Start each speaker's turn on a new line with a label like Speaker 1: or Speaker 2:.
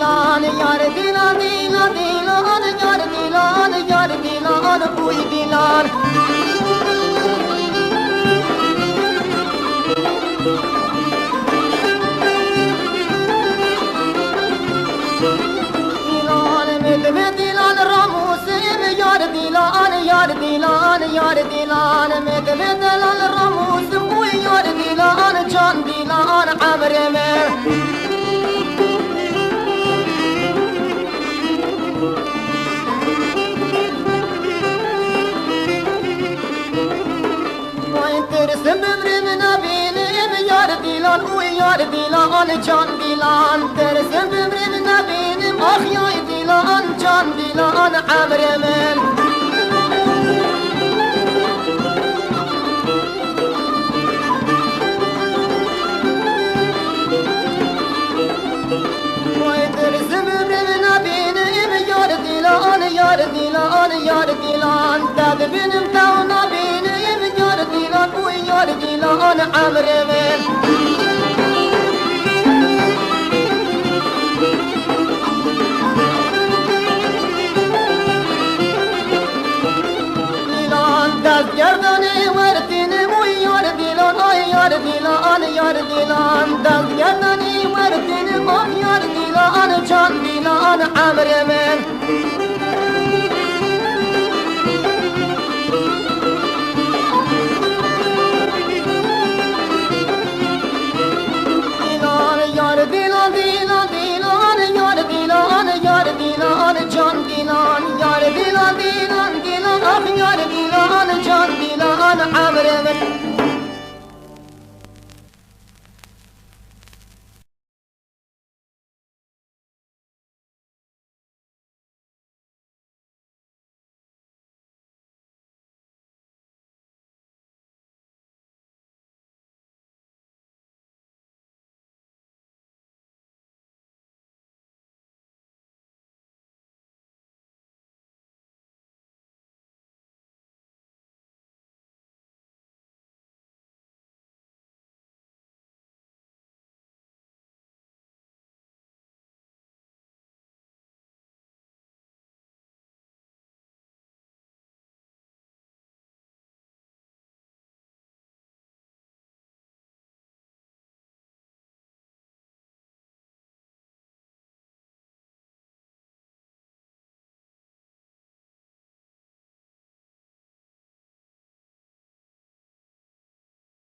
Speaker 1: दिलान यार दिला दिला दिलान यार दिलान कोई दिलान दिलान में दिलान रामोस में यार दिलान में दिलान रामोस कोई यार दिलान जान दिलान अमरे में سمبري من أبين يار ديلان ويار ديلان جان ديلان تر سمبري من أبين أخ يا ديلان جان ديلان عمر من ويتر سمبري من أبين يار ديلان تاد بن متاونا بين يار ديلان عمر من ديلان دست گردنی ورتینی موی یار ديلان یار ديلان دست گردنی ورتینی موی یار ديلان جان ديلان عمر من جان ديلان يار ديلان أخ يار ديلان جان ديلان عمر من